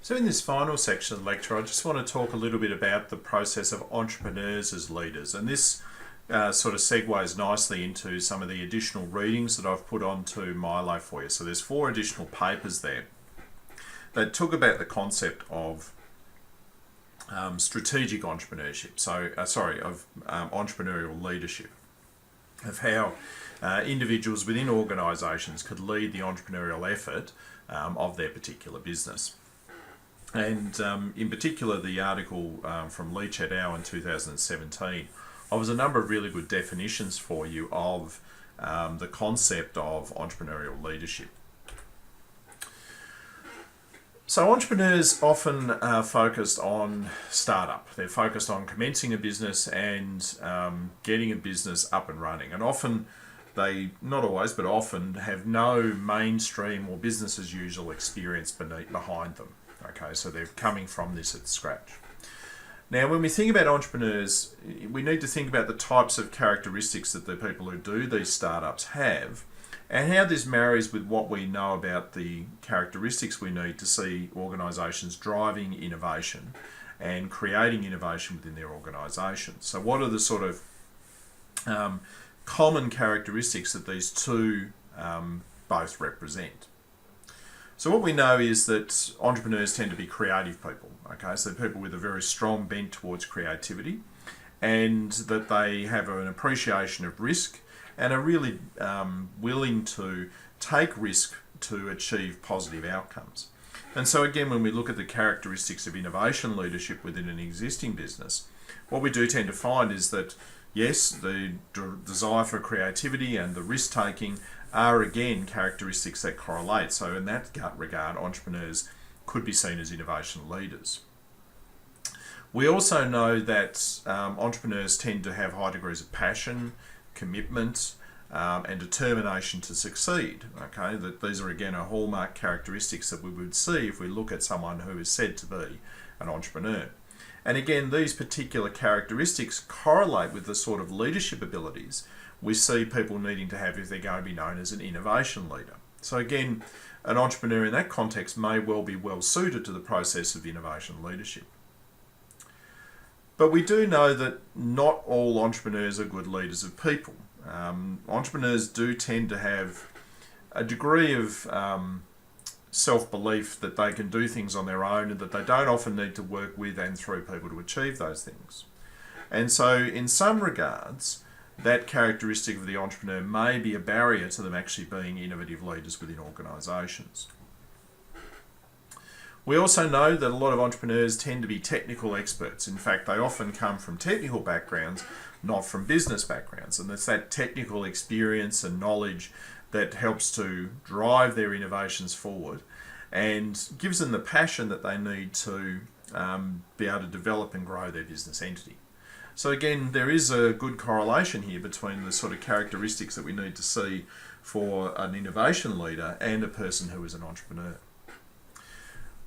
So in this final section of the lecture, I just want to talk a little bit about the process of entrepreneurs as leaders. And this sort of segues nicely into some of the additional readings that I've put onto Milo for you. So there's 4 additional papers there that talk about the concept of strategic entrepreneurship. Of entrepreneurial leadership, of how individuals within organisations could lead the entrepreneurial effort of their particular business. And in particular, the article from Leach et al. In 2017 offers a number of really good definitions for you of the concept of entrepreneurial leadership. So entrepreneurs often are focused on startup. They're focused on commencing a business and getting a business up and running. And often they, not always, but often have no mainstream or business as usual experience behind them. Okay, so they're coming from this at scratch. Now, when we think about entrepreneurs, we need to think about the types of characteristics that the people who do these startups have, and how this marries with what we know about the characteristics we need to see organisations driving innovation and creating innovation within their organisations. So what are the sort of common characteristics that these two both represent? So what we know is that entrepreneurs tend to be creative people, okay? So people with a very strong bent towards creativity, and that they have an appreciation of risk and are really willing to take risk to achieve positive outcomes. And so again, when we look at the characteristics of innovation leadership within an existing business, what we do tend to find is that, yes, the desire for creativity and the risk-taking are again characteristics that correlate. So in that regard, entrepreneurs could be seen as innovation leaders. We also know that entrepreneurs tend to have high degrees of passion, commitment, and determination to succeed. Okay, that these are again a hallmark characteristics that we would see if we look at someone who is said to be an entrepreneur. And again, these particular characteristics correlate with the sort of leadership abilities we see people needing to have if they're going to be known as an innovation leader. So again, an entrepreneur in that context may well be well suited to the process of innovation leadership. But we do know that not all entrepreneurs are good leaders of people. Entrepreneurs do tend to have a degree of self-belief that they can do things on their own and that they don't often need to work with and through people to achieve those things. And so in some regards, that characteristic of the entrepreneur may be a barrier to them actually being innovative leaders within organisations. We also know that a lot of entrepreneurs tend to be technical experts. In fact, they often come from technical backgrounds, not from business backgrounds. And it's that technical experience and knowledge that helps to drive their innovations forward and gives them the passion that they need to be able to develop and grow their business entity. So again, there is a good correlation here between the sort of characteristics that we need to see for an innovation leader and a person who is an entrepreneur.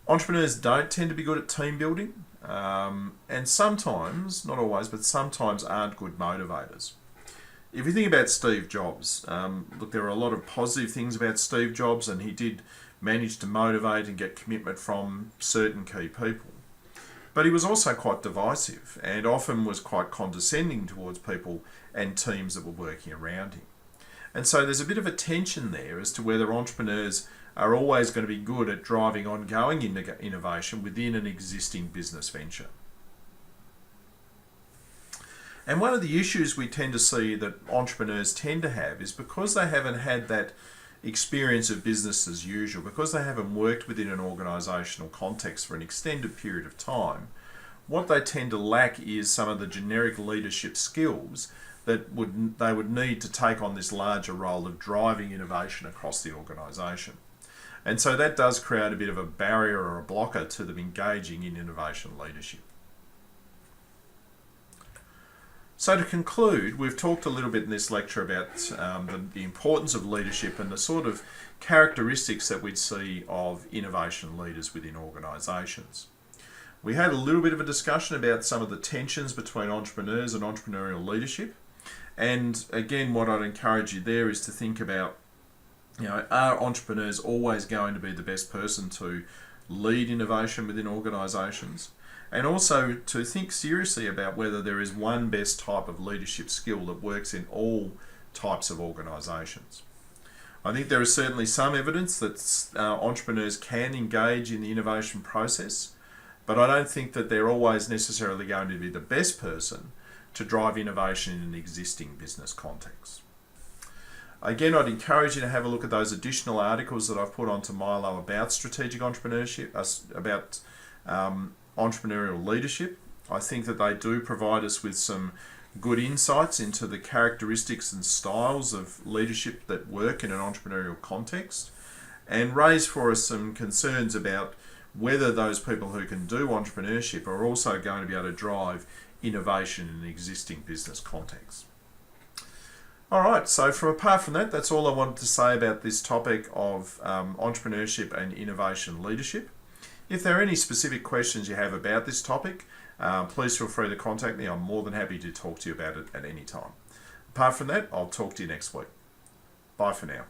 Entrepreneurs don't tend to be good at team building, and sometimes, not always, but sometimes aren't good motivators. If you think about Steve Jobs, look, there are a lot of positive things about Steve Jobs, and he did manage to motivate and get commitment from certain key people. But he was also quite divisive and often was quite condescending towards people and teams that were working around him. And so there's a bit of a tension there as to whether entrepreneurs are always going to be good at driving ongoing innovation within an existing business venture. And one of the issues we tend to see that entrepreneurs tend to have is because they haven't had that experience of business as usual, because they haven't worked within an organisational context for an extended period of time, what they tend to lack is some of the generic leadership skills that they would need to take on this larger role of driving innovation across the organisation. And so that does create a bit of a barrier or a blocker to them engaging in innovation leadership. So to conclude, we've talked a little bit in this lecture about the importance of leadership and the sort of characteristics that we'd see of innovation leaders within organisations. We had a little bit of a discussion about some of the tensions between entrepreneurs and entrepreneurial leadership. And again, what I'd encourage you there is to think about, are entrepreneurs always going to be the best person to lead innovation within organisations, and also to think seriously about whether there is one best type of leadership skill that works in all types of organisations. I think there is certainly some evidence that entrepreneurs can engage in the innovation process, but I don't think that they're always necessarily going to be the best person to drive innovation in an existing business context. Again, I'd encourage you to have a look at those additional articles that I've put onto Milo about strategic entrepreneurship, about entrepreneurial leadership. I think that they do provide us with some good insights into the characteristics and styles of leadership that work in an entrepreneurial context, and raise for us some concerns about whether those people who can do entrepreneurship are also going to be able to drive innovation in an existing business context. All right, so apart from that, that's all I wanted to say about this topic of entrepreneurship and innovation leadership. If there are any specific questions you have about this topic, please feel free to contact me. I'm more than happy to talk to you about it at any time. Apart from that, I'll talk to you next week. Bye for now.